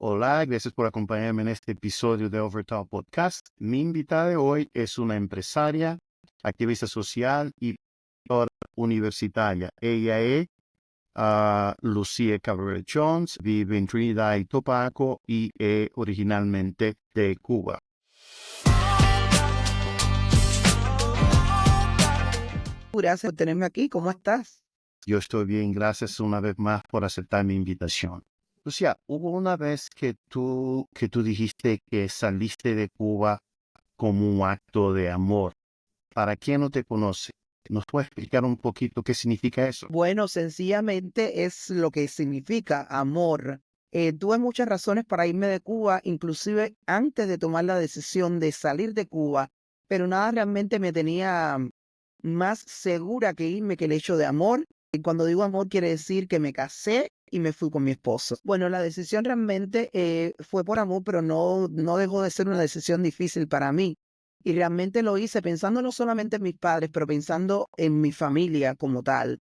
Hola, gracias por acompañarme en este episodio de Overtalk Podcast. Mi invitada de hoy es una empresaria, activista social y profesora universitaria. Ella es Lucía Cabrera Jones, vive en Trinidad y Tobago y es originalmente de Cuba. Gracias por tenerme aquí. ¿Cómo estás? Yo estoy bien, gracias una vez más por aceptar mi invitación. Lucía, hubo una vez que tú dijiste que saliste de Cuba como un acto de amor. Para quien no te conoce, ¿nos puede explicar un poquito qué significa eso? Bueno, sencillamente es lo que significa amor. Tuve muchas razones para irme de Cuba, inclusive antes de tomar la decisión de salir de Cuba, pero nada realmente me tenía más segura que irme que el hecho de amor. Y cuando digo amor quiere decir que me casé y me fui con mi esposo. Bueno, la decisión realmente fue por amor, pero no dejó de ser una decisión difícil para mí. Y realmente lo hice pensando no solamente en mis padres, pero pensando en mi familia como tal.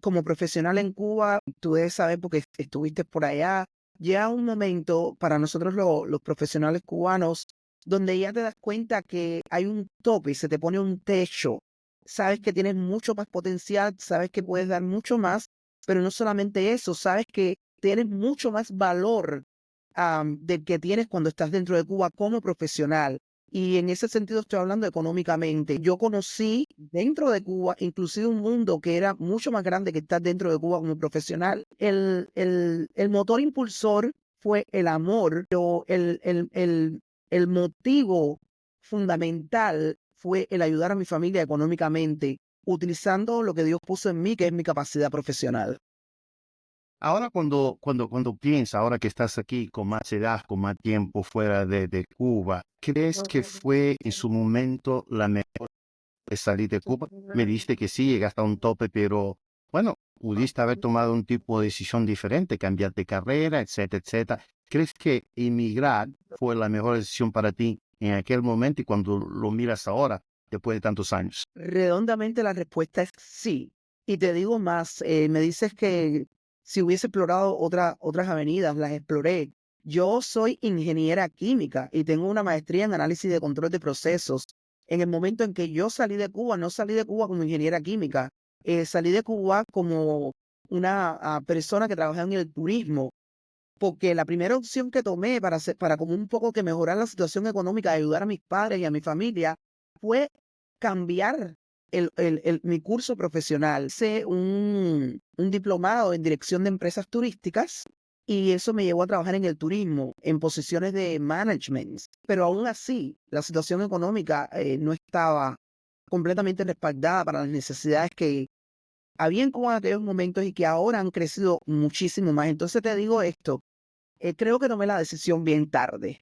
Como profesional en Cuba, tú debes saber porque estuviste por allá, llega un momento para nosotros los profesionales cubanos donde ya te das cuenta que hay un tope, se te pone un techo. Sabes que tienes mucho más potencial, sabes que puedes dar mucho más, pero no solamente eso, sabes que tienes mucho más valor del que tienes cuando estás dentro de Cuba como profesional. Y en ese sentido estoy hablando económicamente. Yo conocí dentro de Cuba, inclusive un mundo que era mucho más grande que estar dentro de Cuba como profesional. El motor impulsor fue el amor, pero el motivo fundamental fue el ayudar a mi familia económicamente, utilizando lo que Dios puso en mí, que es mi capacidad profesional. Ahora cuando piensas, ahora que estás aquí con más edad, con más tiempo fuera de Cuba, ¿crees que fue en su momento la mejor de salir de Cuba? Me dijiste que sí, llegaste a un tope, pero bueno, pudiste haber tomado un tipo de decisión diferente, cambiar de carrera, etcétera, etcétera. ¿Crees que emigrar fue la mejor decisión para ti en aquel momento y cuando lo miras ahora, después de tantos años? Redondamente la respuesta es sí. Y te digo más, me dices que si hubiese explorado otras avenidas, las exploré. Yo soy ingeniera química y tengo una maestría en análisis de control de procesos. En el momento en que yo salí de Cuba, no salí de Cuba como ingeniera química, salí de Cuba como una persona que trabajaba en el turismo, porque la primera opción que tomé para como un poco que mejorar la situación económica, ayudar a mis padres y a mi familia, fue cambiar mi curso profesional. Hice un diplomado en dirección de empresas turísticas y eso me llevó a trabajar en el turismo, en posiciones de management. Pero aún así, la situación económica no estaba completamente respaldada para las necesidades que había en Cuba en aquellos momentos y que ahora han crecido muchísimo más. Entonces te digo esto, creo que tomé la decisión bien tarde.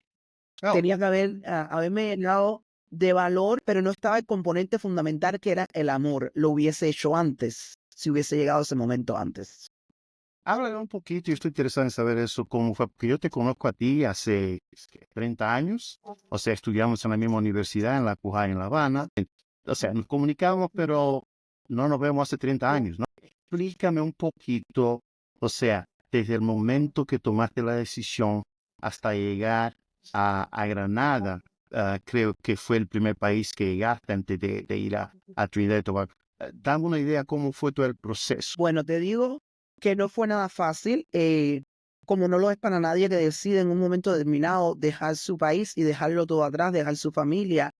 Oh, Tenía que haberme llenado de valor, pero no estaba el componente fundamental que era el amor. Lo hubiese hecho antes, si hubiese llegado ese momento antes. háblame un poquito, yo estoy interesado en saber eso, cómo fue, porque yo te conozco a ti hace ¿qué? 30 años, o sea, estudiamos en la misma universidad, en la CUJA, en La Habana, o sea, nos comunicamos, pero no nos vemos hace 30 años, ¿no? Explícame un poquito, o sea, desde el momento que tomaste la decisión hasta llegar a Granada, creo que fue el primer país que llegaste antes de ir a Trinidad y Tobago. Dame una idea cómo fue todo el proceso. Bueno, te digo que no fue nada fácil, como no lo es para nadie que decide en un momento determinado dejar su país y dejarlo todo atrás, dejar su familia.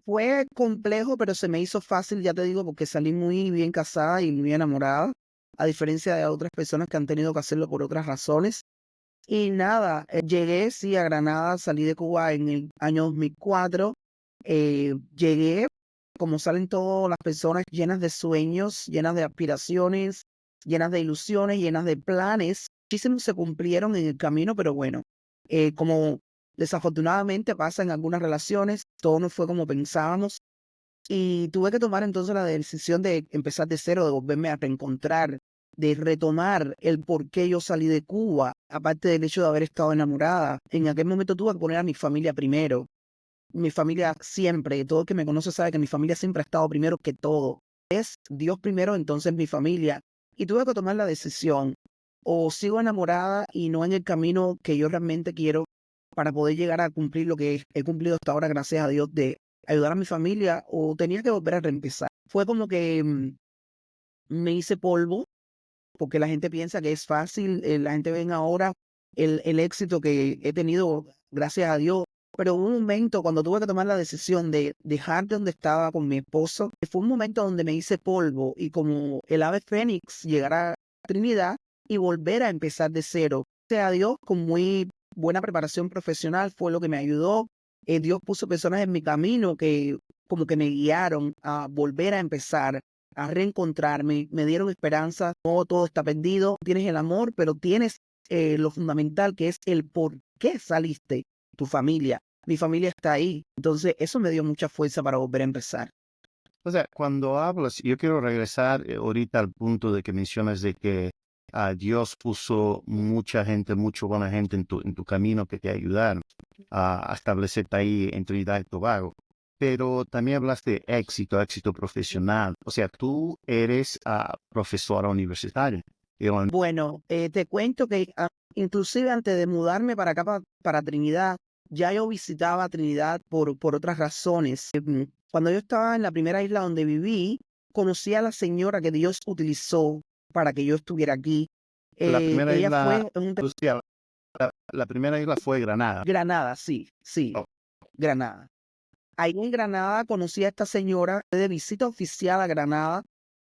Fue complejo, pero se me hizo fácil, ya te digo, porque salí muy bien casada y muy enamorada, a diferencia de otras personas que han tenido que hacerlo por otras razones. Y nada, llegué, sí, a Granada, salí de Cuba en el año 2004. Llegué, como salen todas las personas, llenas de sueños, llenas de aspiraciones, llenas de ilusiones, llenas de planes. Muchísimos se cumplieron en el camino, pero bueno, como desafortunadamente pasa en algunas relaciones, todo no fue como pensábamos. Y tuve que tomar entonces la decisión de empezar de cero, de volverme a reencontrar, de retomar el por qué yo salí de Cuba, aparte del hecho de haber estado enamorada. En aquel momento tuve que poner a mi familia primero. Mi familia siempre, todo el que me conoce sabe que mi familia siempre ha estado primero que todo. Es Dios primero, entonces mi familia. Y tuve que tomar la decisión. o sigo enamorada y no en el camino que yo realmente quiero para poder llegar a cumplir lo que he cumplido hasta ahora, gracias a Dios, de ayudar a mi familia, o tenía que volver a reempezar. Fue como que me hice polvo, porque la gente piensa que es fácil, la gente ven ahora el éxito que he tenido, gracias a Dios, pero hubo un momento cuando tuve que tomar la decisión de dejar donde estaba con mi esposo, fue un momento donde me hice polvo y como el ave fénix llegar a Trinidad y volver a empezar de cero. Gracias a Dios, con muy buena preparación profesional fue lo que me ayudó. Dios puso personas en mi camino que como que me guiaron a volver a empezar, a reencontrarme, me dieron esperanza. No todo está perdido, tienes el amor, pero tienes lo fundamental, que es el por qué saliste, tu familia. Mi familia está ahí. Entonces, eso me dio mucha fuerza para volver a empezar. O sea, cuando hablas, yo quiero regresar ahorita al punto de que mencionas de que Dios puso mucha gente, mucha buena gente en tu camino que te ayudaron a establecerte ahí en Trinidad y Tobago. Pero también hablaste de éxito, éxito profesional. O sea, tú eres profesora universitaria. Bueno, te cuento que inclusive antes de mudarme para acá, para Trinidad, ya yo visitaba Trinidad por otras razones. Cuando yo estaba en la primera isla donde viví, conocí a la señora que Dios utilizó para que yo estuviera aquí. La primera Ella isla, fue en un Lucía, la primera isla fue Granada. Granada, sí, sí, Oh, Granada. Ahí en Granada conocí a esta señora de visita oficial a Granada,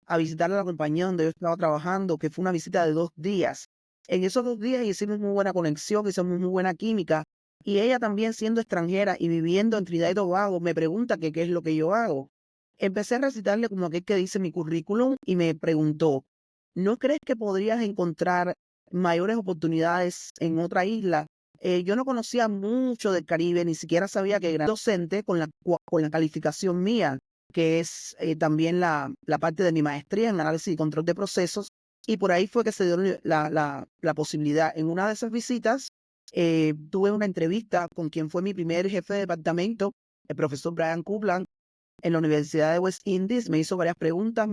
a visitar a la compañía donde yo estaba trabajando, que fue una visita de 2 días. En esos 2 días hicimos muy buena conexión, hicimos muy buena química. Y ella también, siendo extranjera y viviendo en Trinidad y Tobago, me pregunta que qué es lo que yo hago. Empecé a recitarle como aquel que dice mi currículum y me preguntó, ¿no crees que podrías encontrar mayores oportunidades en otra isla? Yo no conocía mucho del Caribe, ni siquiera sabía que era docente con la calificación mía, que es también la parte de mi maestría en análisis y control de procesos. Y por ahí fue que se dio la posibilidad. En una de esas visitas, tuve una entrevista con quien fue mi primer jefe de departamento, el profesor Brian Coupland, en la Universidad de West Indies. Me hizo varias preguntas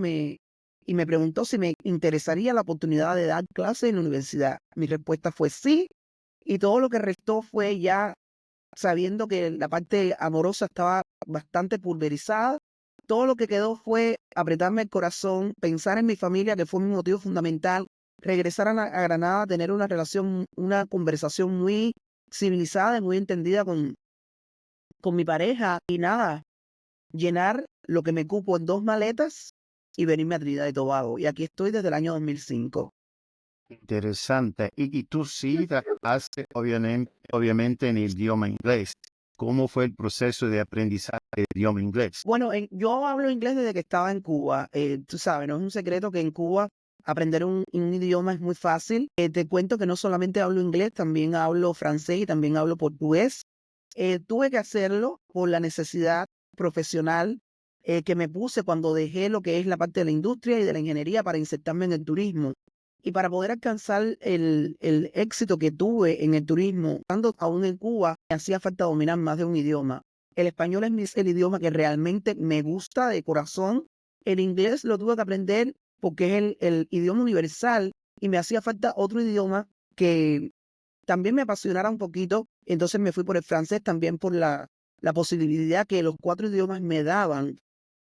y me preguntó si me interesaría la oportunidad de dar clases en la universidad. Mi respuesta fue sí, y todo lo que restó fue ya sabiendo que la parte amorosa estaba bastante pulverizada. Todo lo que quedó fue apretarme el corazón, pensar en mi familia, que fue mi motivo fundamental, regresar a Granada, tener una relación, una conversación muy civilizada y muy entendida con mi pareja, y nada, llenar lo que me cupo en 2 maletas y venirme a Trinidad y Tobago. Y aquí estoy desde el año 2005. interesante. Y tú sí trabajaste, obviamente, en el idioma inglés. ¿Cómo fue el proceso de aprendizaje del idioma inglés? Bueno, yo hablo inglés desde que estaba en Cuba. Tú sabes, no es un secreto que en Cuba aprender un idioma es muy fácil. Te cuento que no solamente hablo inglés, también hablo francés y también hablo portugués. Tuve que hacerlo por la necesidad profesional que me puse cuando dejé lo que es la parte de la industria y de la ingeniería para insertarme en el turismo. Y para poder alcanzar el éxito que tuve en el turismo, estando aún en Cuba, me hacía falta dominar más de un idioma. El español es el idioma que realmente me gusta de corazón. El inglés lo tuve que aprender porque es el idioma universal y me hacía falta otro idioma que también me apasionara un poquito. Entonces me fui por el francés también por la posibilidad que los 4 idiomas me daban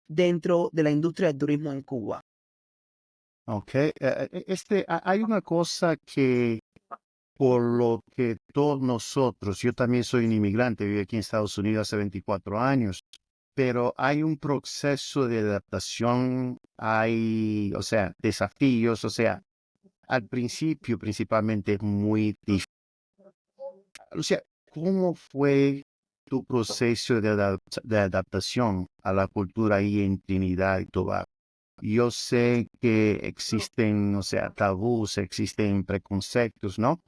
dentro de la industria del turismo en Cuba. Ok, hay una cosa que por lo que todos nosotros, yo también soy un inmigrante, vivo aquí en Estados Unidos hace 24 años, pero hay un proceso de adaptación, hay, o sea, desafíos, o sea, al principio principalmente es muy difícil. O sea, ¿cómo fue tu proceso de adaptación a la cultura ahí en Trinidad y Tobago? Yo sé que existen, o sea, tabús, existen preconceptos, ¿no?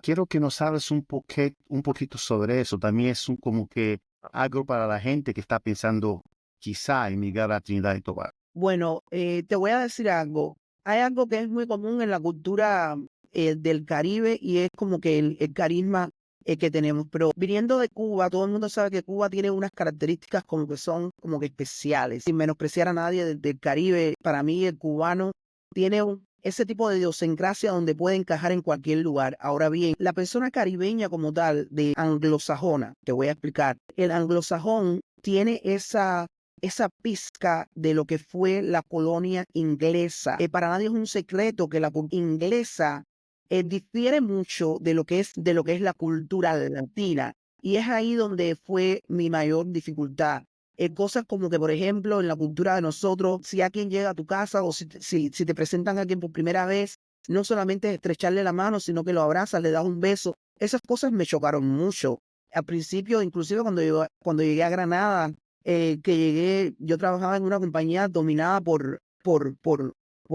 Quiero que nos hables un poquito sobre eso. También es como que algo para la gente que está pensando quizá emigrar a Trinidad y Tobago. Bueno, te voy a decir algo. Hay algo que es muy común en la cultura del Caribe y es como que el carisma que tenemos. Pero viniendo de Cuba, todo el mundo sabe que Cuba tiene unas características como que son como que especiales. Sin menospreciar a nadie del Caribe, para mí el cubano tiene ese tipo de idiosincrasia donde puede encajar en cualquier lugar. Ahora bien, la persona caribeña como tal, de anglosajona, te voy a explicar. El anglosajón tiene esa pizca de lo que fue la colonia inglesa. Para nadie es un secreto que la inglesa difiere mucho de lo que es la cultura latina. Y es ahí donde fue mi mayor dificultad. Cosas como que, por ejemplo, en la cultura de nosotros, si alguien llega a tu casa o si te presentan a alguien por primera vez, no solamente es estrecharle la mano, sino que lo abrazas, le das un beso. Esas cosas me chocaron mucho. Al principio, inclusive cuando llegué a Granada, yo trabajaba en una compañía dominada por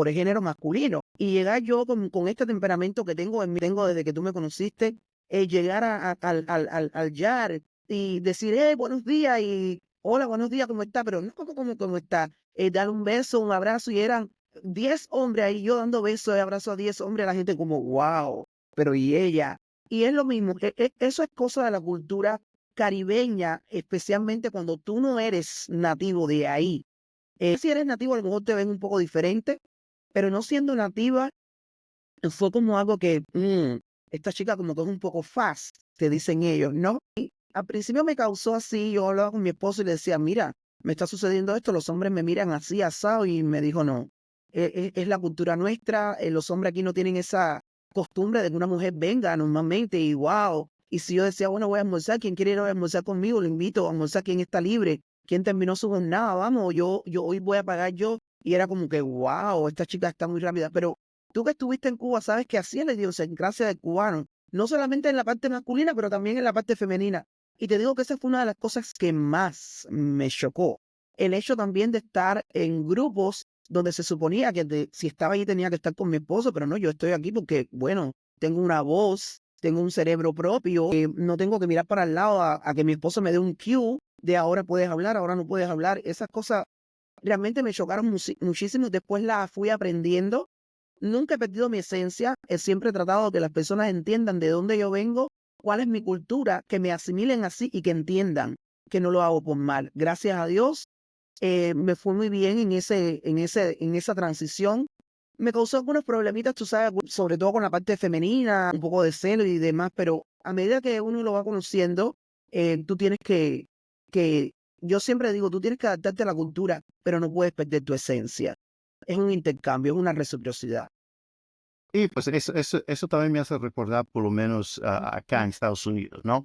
el género masculino. Y llegar yo con este temperamento que tengo desde que tú me conociste, llegar al yard y decir, buenos días, y hola, buenos días, ¿cómo está? Pero no cómo está. Dar un beso, un abrazo, y eran 10 hombres ahí, yo dando besos y abrazo a 10 hombres, la gente como, wow, pero ¿y ella? Y es lo mismo, eso es cosa de la cultura caribeña, especialmente cuando tú no eres nativo de ahí. Si eres nativo, a lo mejor te ven un poco diferente, pero no siendo nativa, fue como algo que, esta chica como que es un poco fast, te dicen ellos, ¿no? Y al principio me causó así, yo hablaba con mi esposo y le decía, mira, me está sucediendo esto, los hombres me miran así, asado, y me dijo, no, es la cultura nuestra, los hombres aquí no tienen esa costumbre de que una mujer venga normalmente y wow. Y si yo decía, bueno, voy a almorzar, ¿quién quiere ir a almorzar conmigo? Lo invito a almorzar, ¿quién está libre? ¿Quién terminó su jornada? Vamos, yo hoy voy a pagar yo. Y era como que, wow, esta chica está muy rápida. Pero tú que estuviste en Cuba sabes que así es la idiosincrasia del cubano, no solamente en la parte masculina, pero también en la parte femenina. Y te digo que esa fue una de las cosas que más me chocó. El hecho también de estar en grupos donde se suponía que si estaba ahí tenía que estar con mi esposo, pero no, yo estoy aquí porque, bueno, tengo una voz, tengo un cerebro propio, no tengo que mirar para el lado a que mi esposo me dé un cue de ahora puedes hablar, ahora no puedes hablar. Esas cosas realmente me chocaron muchísimo. Después las fui aprendiendo. Nunca he perdido mi esencia. Siempre he tratado de que las personas entiendan de dónde yo vengo, cuál es mi cultura, que me asimilen así y que entiendan que no lo hago por mal. Gracias a Dios, me fue muy bien en esa transición. Me causó algunos problemitas, tú sabes, sobre todo con la parte femenina, un poco de celo y demás, pero a medida que uno lo va conociendo, tú tienes que, yo siempre digo, tú tienes que adaptarte a la cultura, pero no puedes perder tu esencia. Es un intercambio, es una reciprocidad. Y pues eso también me hace recordar, por lo menos acá en Estados Unidos, ¿no?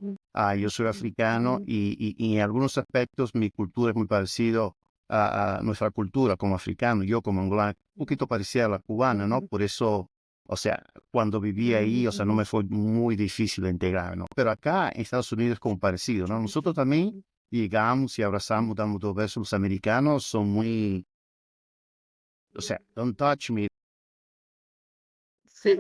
Yo soy africano y en algunos aspectos mi cultura es muy parecido a nuestra cultura como africano, yo como angolano, un poquito parecida a la cubana, ¿no? Por eso, o sea, cuando viví ahí, o sea, no me fue muy difícil de integrar, ¿no? Pero acá en Estados Unidos es como parecido, ¿no? Nosotros también llegamos y abrazamos, damos dos besos. Los americanos son muy, o sea, don't touch me. Sí.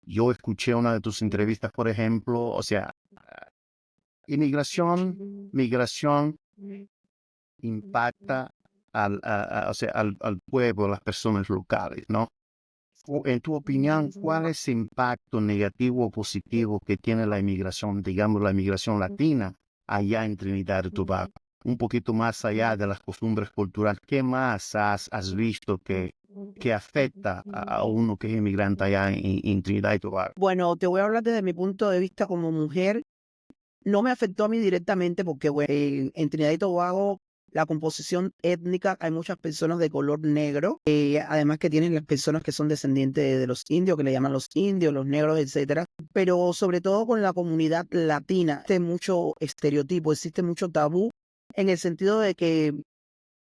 Yo escuché una de tus entrevistas, por ejemplo, o sea, inmigración, migración impacta o sea, al pueblo, a las personas locales, ¿no? En tu opinión, ¿cuál es el impacto negativo o positivo que tiene la inmigración, digamos, la inmigración latina allá en Trinidad y Tobago? Un poquito más allá de las costumbres culturales, ¿qué más has visto que afecta a uno que es inmigrante allá en Trinidad y Tobago? Bueno, te voy a hablar desde mi punto de vista como mujer. No me afectó a mí directamente porque bueno, en Trinidad y Tobago la composición étnica, hay muchas personas de color negro, además que tienen las personas que son descendientes de los indios, que le llaman los indios, los negros, etcétera. Pero sobre todo con la comunidad latina, existe mucho estereotipo, existe mucho tabú en el sentido de que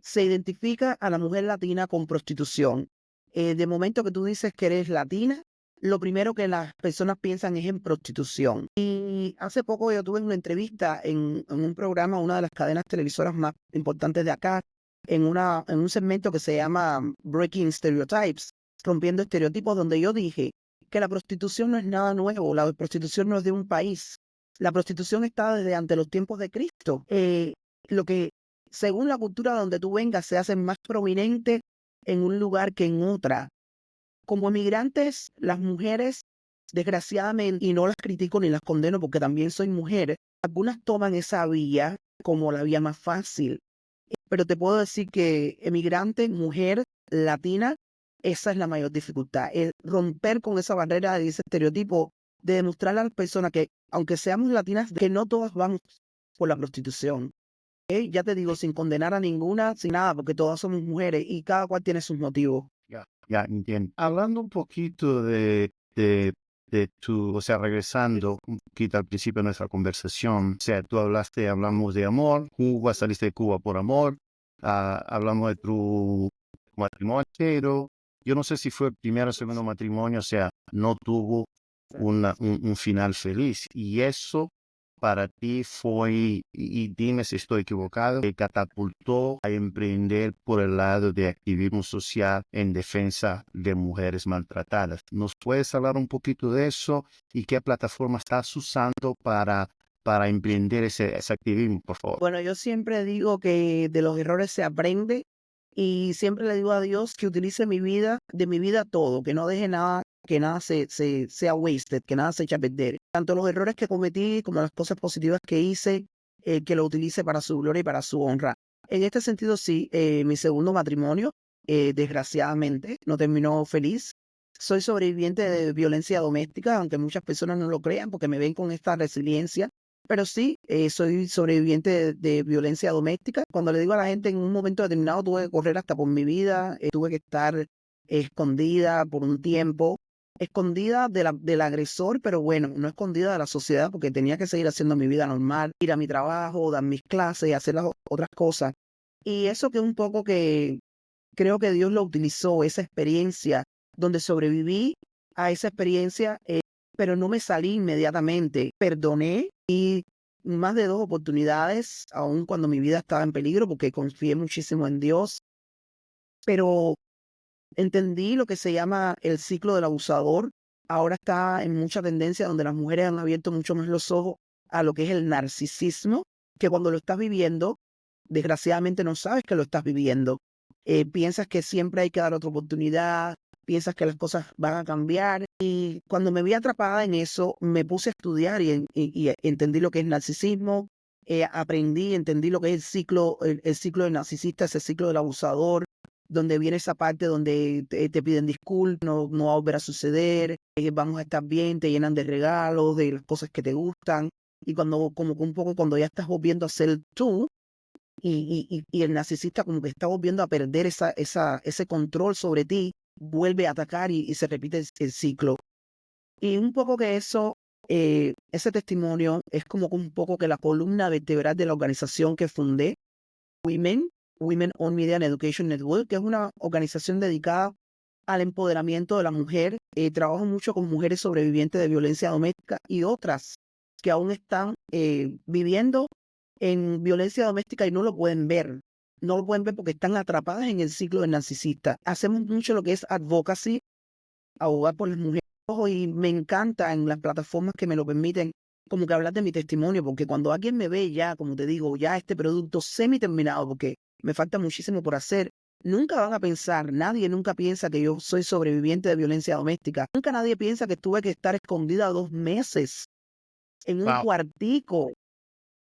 se identifica a la mujer latina con prostitución. De momento que tú dices que eres latina, lo primero que las personas piensan es en prostitución. Y hace poco yo tuve una entrevista en un programa, una de las cadenas televisoras más importantes de acá, en un segmento que se llama Breaking Stereotypes, rompiendo estereotipos, donde yo dije que la prostitución no es nada nuevo, la prostitución no es de un país, La prostitución está desde ante los tiempos de Cristo. Lo que, según la cultura donde tú vengas, se hace más prominente en un lugar que en otra. Como migrantes, las mujeres, desgraciadamente, y no las critico ni las condeno porque también soy mujer, algunas toman esa vía como la vía más fácil. Pero te puedo decir que emigrante, mujer, latina, esa es la mayor dificultad. El romper con esa barrera de ese estereotipo, de demostrarle a las personas que, aunque seamos latinas, que no todas vamos por la prostitución. Ya te digo, sin condenar a ninguna, sin nada, porque todas somos mujeres y cada cual tiene sus motivos. Ya entiendo. Hablando un poquito de tu, o sea, regresando un poquito al principio de nuestra conversación, o sea, hablamos de amor, Cuba, saliste de Cuba por amor, hablamos de tu matrimonio, pero yo no sé si fue el primero o segundo matrimonio, o sea, no tuvo un final feliz. Y eso para ti fue, y dime si estoy equivocado, que catapultó a emprender por el lado de activismo social en defensa de mujeres maltratadas. ¿Nos puedes hablar un poquito de eso y qué plataforma estás usando para emprender ese activismo, por favor? Bueno, yo siempre digo que de los errores se aprende y siempre le digo a Dios que utilice mi vida, de mi vida todo, que no deje nada, que nada sea wasted, que nada se eche a perder. Tanto los errores que cometí como las cosas positivas que hice, que lo utilice para su gloria y para su honra. En este sentido, sí, mi segundo matrimonio, desgraciadamente, no terminó feliz. Soy sobreviviente de violencia doméstica, aunque muchas personas no lo crean porque me ven con esta resiliencia. Pero sí, soy sobreviviente de violencia doméstica. Cuando le digo a la gente, en un momento determinado tuve que correr hasta por mi vida, tuve que estar escondida por un tiempo, escondida del agresor, pero bueno, no escondida de la sociedad porque tenía que seguir haciendo mi vida normal, ir a mi trabajo, dar mis clases y hacer las otras cosas. Y eso que un poco que creo que Dios lo utilizó, esa experiencia donde sobreviví a esa experiencia, pero no me salí inmediatamente. Perdoné y más de 2 oportunidades, aun cuando mi vida estaba en peligro, porque confié muchísimo en Dios, pero entendí lo que se llama el ciclo del abusador. Ahora está en mucha tendencia donde las mujeres han abierto mucho más los ojos a lo que es el narcisismo, que cuando lo estás viviendo, desgraciadamente no sabes que lo estás viviendo. Piensas que siempre hay que dar otra oportunidad, piensas que las cosas van a cambiar. Y cuando me vi atrapada en eso, me puse a estudiar y entendí lo que es narcisismo, aprendí, entendí lo que es el ciclo del narcisista, ese ciclo del abusador, donde viene esa parte donde te piden disculpas, no va a volver a suceder, vamos a estar bien, te llenan de regalos, de las cosas que te gustan, y cuando, como que un poco cuando ya estás volviendo a ser tú, y el narcisista como que está volviendo a perder ese control sobre ti, vuelve a atacar y se repite el ciclo. Y un poco que eso, ese testimonio es como un poco que la columna vertebral de la organización que fundé, Women, Women on Media and Education Network, que es una organización dedicada al empoderamiento de la mujer. Trabajo mucho con mujeres sobrevivientes de violencia doméstica y otras que aún están viviendo en violencia doméstica y no lo pueden ver. No lo pueden ver porque están atrapadas en el ciclo del narcisista. Hacemos mucho lo que es advocacy, abogar por las mujeres. Ojo, y me encanta en las plataformas que me lo permiten, como que hablar de mi testimonio, porque cuando alguien me ve ya, como te digo, ya este producto semi terminado, porque me falta muchísimo por hacer, nunca van a pensar, nadie nunca piensa que yo soy sobreviviente de violencia doméstica. Nunca nadie piensa que tuve que estar escondida 2 meses en un Wow. cuartico,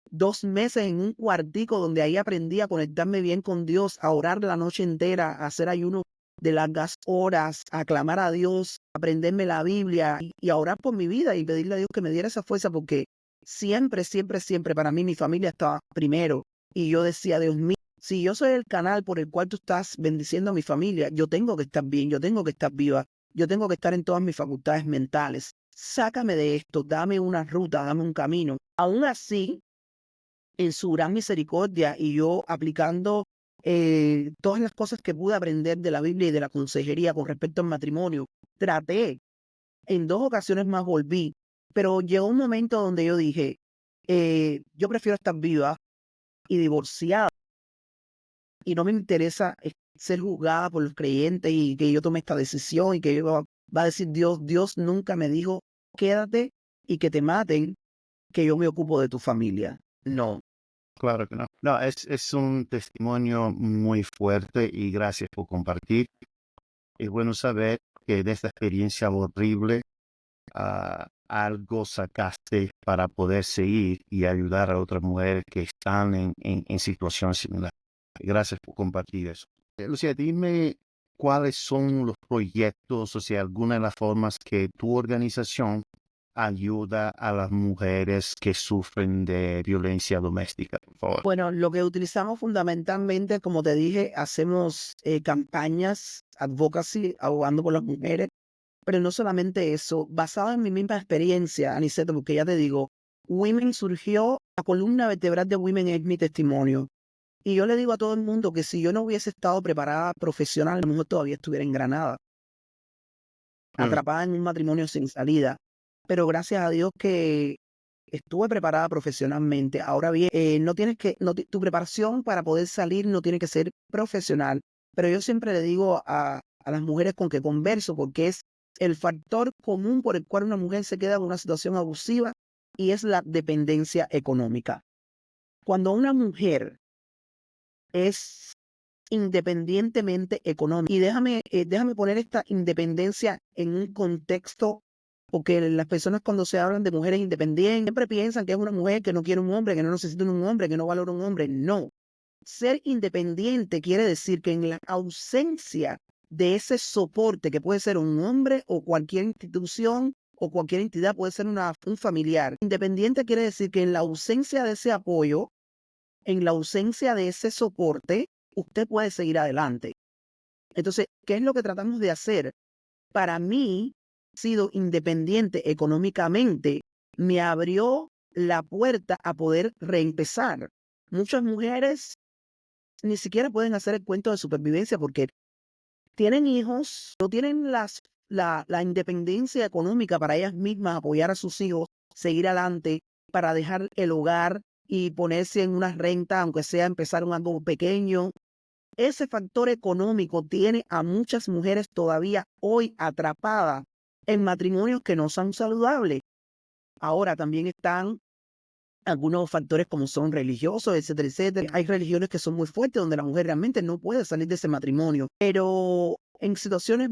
2 meses en un cuartico donde ahí aprendí a conectarme bien con Dios, a orar la noche entera, a hacer ayuno de largas horas, a clamar a Dios, a aprenderme la Biblia y a orar por mi vida y pedirle a Dios que me diera esa fuerza porque siempre, siempre, siempre para mí mi familia estaba primero. Y yo decía, Dios mío, si yo soy el canal por el cual tú estás bendiciendo a mi familia, yo tengo que estar bien, yo tengo que estar viva, yo tengo que estar en todas mis facultades mentales. Sácame de esto, dame una ruta, dame un camino. Aún así, en su gran misericordia y yo aplicando todas las cosas que pude aprender de la Biblia y de la consejería con respecto al matrimonio. Traté, en 2 ocasiones más volví, pero llegó un momento donde yo dije, yo prefiero estar viva y divorciada y no me interesa ser juzgada por los creyentes y que yo tome esta decisión y que va a decir Dios nunca me dijo, quédate y que te maten que yo me ocupo de tu familia. No. Claro que no. No, es un testimonio muy fuerte y gracias por compartir. Es bueno saber que de esta experiencia horrible algo sacaste para poder seguir y ayudar a otras mujeres que están en situaciones similares. Gracias por compartir eso. Lucía, dime cuáles son los proyectos, o sea, alguna de las formas que tu organización ayuda a las mujeres que sufren de violencia doméstica, por favor. Bueno, lo que utilizamos fundamentalmente, como te dije, hacemos campañas, advocacy, abogando por las mujeres, pero no solamente eso, basado en mi misma experiencia, Aniceto, porque ya te digo, Women surgió, la columna vertebral de Women es mi testimonio. Y yo le digo a todo el mundo que si yo no hubiese estado preparada profesional, a lo mejor todavía estuviera en Granada, Mm, atrapada en un matrimonio sin salida. Pero gracias a Dios que estuve preparada profesionalmente. Ahora bien, no tienes que, tu preparación para poder salir no tiene que ser profesional. Pero yo siempre le digo a las mujeres con que converso, porque es el factor común por el cual una mujer se queda en una situación abusiva y es la dependencia económica. Cuando una mujer es independientemente económica, y déjame poner esta independencia en un contexto, porque las personas cuando se hablan de mujeres independientes siempre piensan que es una mujer que no quiere un hombre, que no necesita un hombre, que no valora un hombre. No. Ser independiente quiere decir que en la ausencia de ese soporte, que puede ser un hombre o cualquier institución o cualquier entidad, puede ser un familiar. Independiente quiere decir que en la ausencia de ese apoyo, en la ausencia de ese soporte, usted puede seguir adelante. Entonces, ¿qué es lo que tratamos de hacer? Para mí, sido independiente económicamente, me abrió la puerta a poder reempezar. Muchas mujeres ni siquiera pueden hacer el cuento de supervivencia porque tienen hijos, no tienen la independencia económica para ellas mismas apoyar a sus hijos, seguir adelante, para dejar el hogar y ponerse en una renta, aunque sea empezar un algo pequeño. Ese factor económico tiene a muchas mujeres todavía hoy atrapadas en matrimonios que no son saludables. Ahora también están algunos factores como son religiosos, etcétera, etcétera. Hay religiones que son muy fuertes donde la mujer realmente no puede salir de ese matrimonio. Pero en situaciones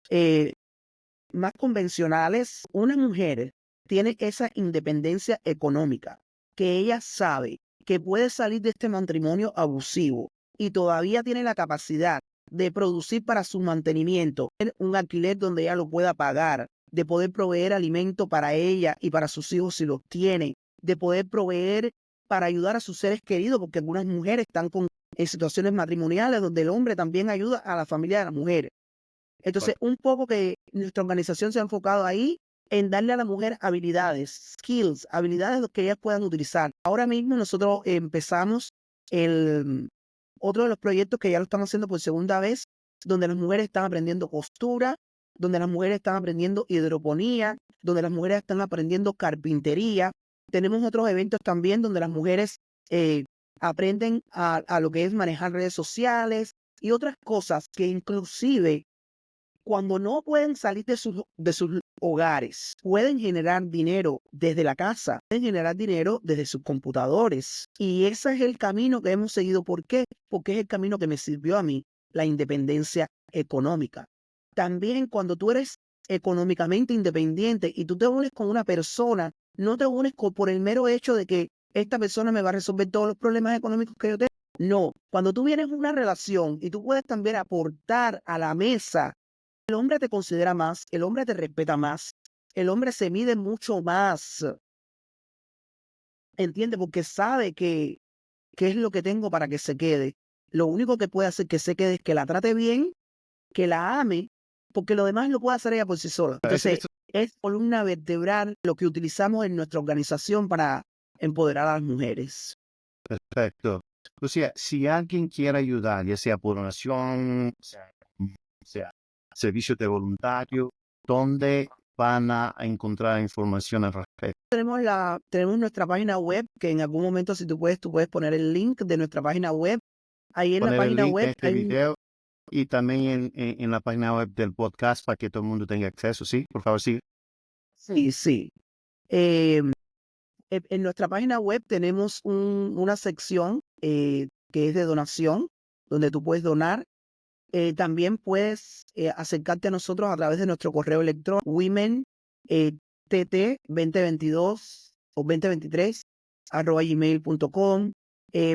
eh, más convencionales, una mujer tiene esa independencia económica, que ella sabe que puede salir de este matrimonio abusivo y todavía tiene la capacidad de producir para su mantenimiento un alquiler donde ella lo pueda pagar, de poder proveer alimento para ella y para sus hijos si los tiene, de poder proveer para ayudar a sus seres queridos, porque algunas mujeres están en situaciones matrimoniales donde el hombre también ayuda a la familia de la mujer. Entonces, un poco que nuestra organización se ha enfocado ahí en darle a la mujer habilidades, skills, habilidades que ellas puedan utilizar. Ahora mismo nosotros empezamos otro de los proyectos que ya lo estamos haciendo por segunda vez, donde las mujeres están aprendiendo costura, donde las mujeres están aprendiendo hidroponía, donde las mujeres están aprendiendo carpintería. Tenemos otros eventos también donde las mujeres aprenden a lo que es manejar redes sociales y otras cosas que inclusive cuando no pueden salir de sus hogares, pueden generar dinero desde la casa, pueden generar dinero desde sus computadores. Y ese es el camino que hemos seguido. ¿Por qué? Porque es el camino que me sirvió a mí, la independencia económica. También cuando tú eres económicamente independiente y tú te unes con una persona, no te unes por el mero hecho de que esta persona me va a resolver todos los problemas económicos que yo tengo. No, cuando tú vienes en una relación y tú puedes también aportar a la mesa, el hombre te considera más, el hombre te respeta más, el hombre se mide mucho más, ¿entiende? Porque sabe que qué es lo que tengo para que se quede. Lo único que puede hacer que se quede es que la trate bien, que la ame, porque lo demás lo puede hacer ella por sí sola. Entonces, es columna vertebral lo que utilizamos en nuestra organización para empoderar a las mujeres. Perfecto. O sea, si alguien quiere ayudar, ya sea por donación, sea servicio de voluntario, ¿dónde van a encontrar información al respecto? Tenemos nuestra página web, que en algún momento, si tú puedes poner el link de nuestra página web. Ahí en la Poner el página link de web este video y también en la página web del podcast para que todo el mundo tenga acceso, ¿sí? Por favor, sí. sí, sí. Eh, En nuestra página web tenemos una sección que es de donación, donde tú puedes donar. También puedes acercarte a nosotros a través de nuestro correo electrónico women tt 2022 o 2023 @gmail.com.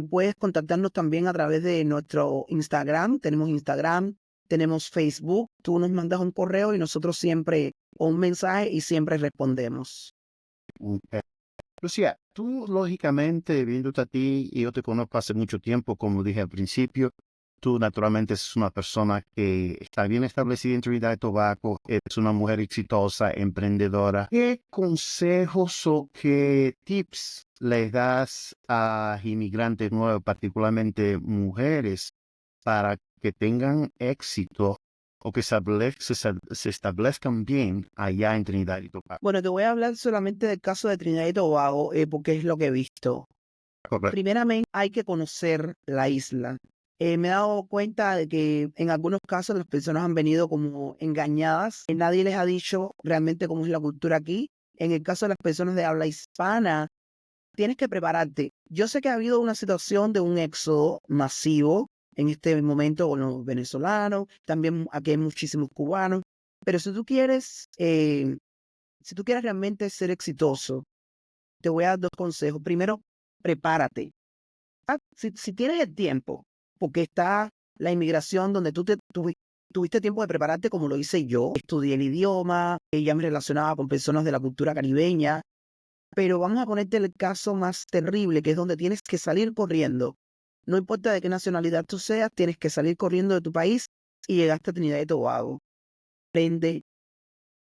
Puedes contactarnos también a través de nuestro Instagram. Tenemos Instagram, tenemos Facebook. Tú nos mandas un correo y nosotros siempre, o un mensaje, y siempre respondemos. Ok. Lucía, tú lógicamente, viéndote a ti, y yo te conozco hace mucho tiempo, como dije al principio, tú naturalmente eres una persona que está bien establecida en Trinidad y Tobago, eres una mujer exitosa, emprendedora. ¿Qué consejos o qué tips le das a inmigrantes nuevos, particularmente mujeres, para que tengan éxito o que se establezcan bien allá en Trinidad y Tobago? Bueno, te voy a hablar solamente del caso de Trinidad y Tobago, porque es lo que he visto. Correcto. Primeramente, hay que conocer la isla. Me he dado cuenta de que en algunos casos las personas han venido como engañadas. Nadie les ha dicho realmente cómo es la cultura aquí. En el caso de las personas de habla hispana, tienes que prepararte. Yo sé que ha habido una situación de un éxodo masivo en este momento con los venezolanos, también aquí hay muchísimos cubanos, pero si tú quieres realmente ser exitoso, te voy a dar dos consejos. Primero, prepárate. Si tienes el tiempo, porque está la inmigración donde tuviste tiempo de prepararte como lo hice yo, estudié el idioma, ya me relacionaba con personas de la cultura caribeña, pero vamos a ponerte el caso más terrible, que es donde tienes que salir corriendo. No importa de qué nacionalidad tú seas, tienes que salir corriendo de tu país y llegaste a Trinidad y Tobago. Aprende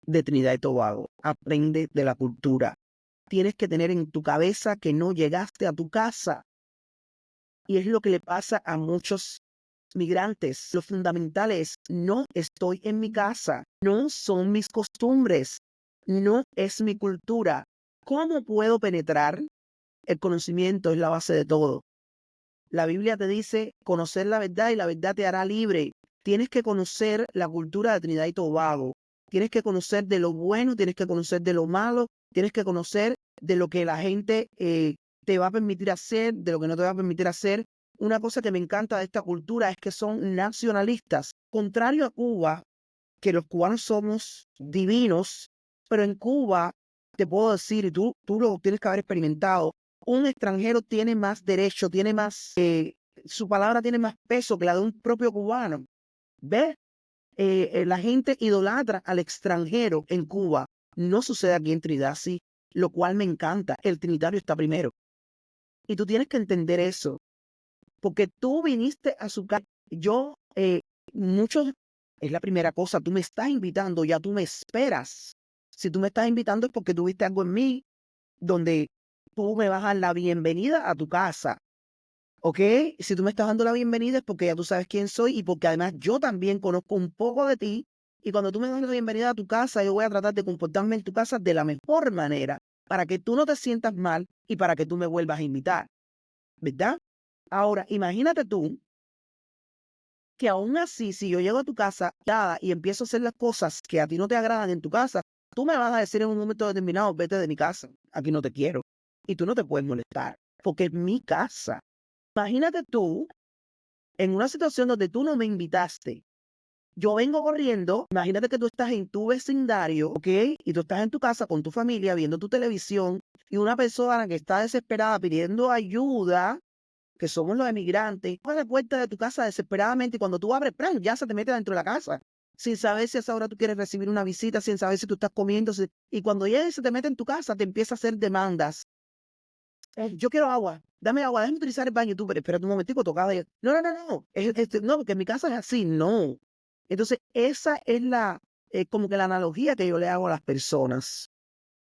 de Trinidad y Tobago, aprende de la cultura. Tienes que tener en tu cabeza que no llegaste a tu casa. Y es lo que le pasa a muchos migrantes. Lo fundamental es, no estoy en mi casa, no son mis costumbres, no es mi cultura. ¿Cómo puedo penetrar? El conocimiento es la base de todo. La Biblia te dice conocer la verdad y la verdad te hará libre. Tienes que conocer la cultura de Trinidad y Tobago. Tienes que conocer de lo bueno, tienes que conocer de lo malo, tienes que conocer de lo que la gente te va a permitir hacer, de lo que no te va a permitir hacer. Una cosa que me encanta de esta cultura es que son nacionalistas. Contrario a Cuba, que los cubanos somos divinos, pero en Cuba, te puedo decir, y tú lo tienes que haber experimentado, un extranjero tiene más derecho, tiene más, su palabra tiene más peso que la de un propio cubano. ¿Ves? La gente idolatra al extranjero en Cuba. No sucede aquí en Trinidad, sí, lo cual me encanta. El trinitario está primero. Y tú tienes que entender eso, porque tú viniste a su casa. Yo, muchos, es la primera cosa, tú me estás invitando, ya tú me esperas. Si tú me estás invitando es porque tuviste algo en mí donde tú me vas a dar la bienvenida a tu casa, ¿ok? Si tú me estás dando la bienvenida es porque ya tú sabes quién soy y porque además yo también conozco un poco de ti. Y cuando tú me das la bienvenida a tu casa, yo voy a tratar de comportarme en tu casa de la mejor manera para que tú no te sientas mal y para que tú me vuelvas a invitar, ¿verdad? Ahora, imagínate tú que aún así, si yo llego a tu casa y empiezo a hacer las cosas que a ti no te agradan en tu casa, tú me vas a decir en un momento determinado, vete de mi casa, aquí no te quiero. Y tú no te puedes molestar, porque es mi casa. Imagínate tú en una situación donde tú no me invitaste. Yo vengo corriendo, imagínate que tú estás en tu vecindario, ¿ok? Y tú estás en tu casa con tu familia viendo tu televisión y una persona que está desesperada pidiendo ayuda, que somos los emigrantes, abre la puerta de tu casa desesperadamente y cuando tú abres, ¡pran!, ya se te mete dentro de la casa, sin saber si a esa hora tú quieres recibir una visita, sin saber si tú estás comiendo. Y cuando llega y se te mete en tu casa, te empieza a hacer demandas. Yo quiero agua, dame agua, déjame utilizar el baño. Tú, pero espérate un momentico, tocaba. No, no, no, no, no, porque en mi casa es así, no. Entonces, esa es como que la analogía que yo le hago a las personas.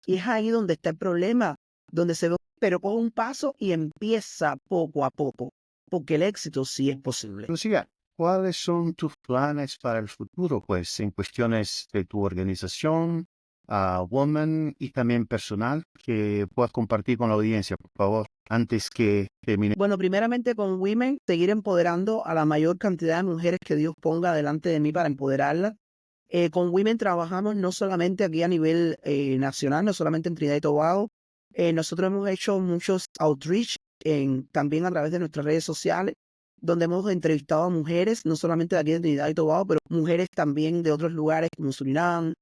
Y es ahí donde está el problema, donde se ve, pero coge un paso y empieza poco a poco, porque el éxito sí es posible. Lucía, ¿cuáles son tus planes para el futuro, pues, en cuestiones de tu organización, Woman, y también personal, que puedas compartir con la audiencia, por favor, antes que termine? Bueno, primeramente con Women, seguir empoderando a la mayor cantidad de mujeres que Dios ponga delante de mí para empoderarlas. Con Women trabajamos no solamente aquí a nivel nacional, no solamente en Trinidad y Tobago, Nosotros hemos hecho muchos outreach también a través de nuestras redes sociales, donde hemos entrevistado a mujeres, no solamente de aquí de Trinidad y Tobago, pero mujeres también de otros lugares como Surinam.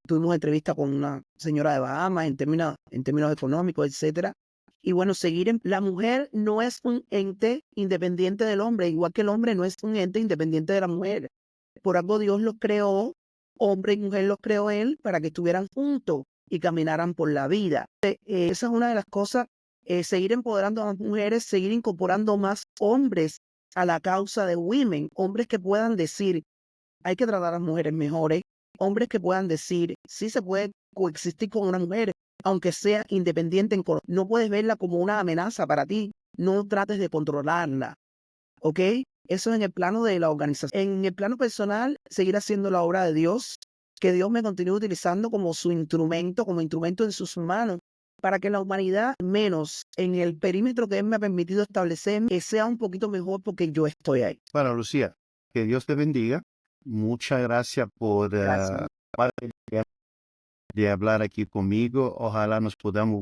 Tuvimos entrevista con una señora de Bahamas en términos económicos, etcétera. Y bueno, la mujer no es un ente independiente del hombre, igual que el hombre no es un ente independiente de la mujer. Por algo Dios los creó, hombre y mujer los creó Él para que estuvieran juntos y caminaran por la vida. Esa es una de las cosas, seguir empoderando a las mujeres, seguir incorporando más hombres a la causa de women, hombres que puedan decir, hay que tratar a las mujeres mejores, hombres que puedan decir, sí se puede coexistir con una mujer, aunque sea independiente, no puedes verla como una amenaza para ti, no trates de controlarla, ¿ok? Eso en el plano de la organización. En el plano personal, seguir haciendo la obra de Dios, que Dios me continúe utilizando como su instrumento, como instrumento en sus manos, para que la humanidad, menos en el perímetro que Él me ha permitido establecer, que sea un poquito mejor porque yo estoy ahí. Bueno, Lucía, que Dios te bendiga. Muchas gracias por Gracias. de hablar aquí conmigo. Ojalá nos podamos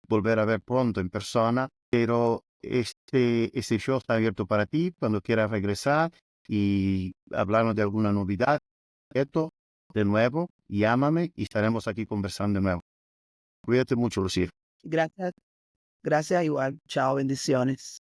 volver a ver pronto en persona, pero este show está abierto para ti cuando quieras regresar y hablarnos de alguna novedad. Esto, de nuevo, llámame y estaremos aquí conversando de nuevo. Cuídate mucho, Lucía. Gracias, gracias igual. Chao, bendiciones.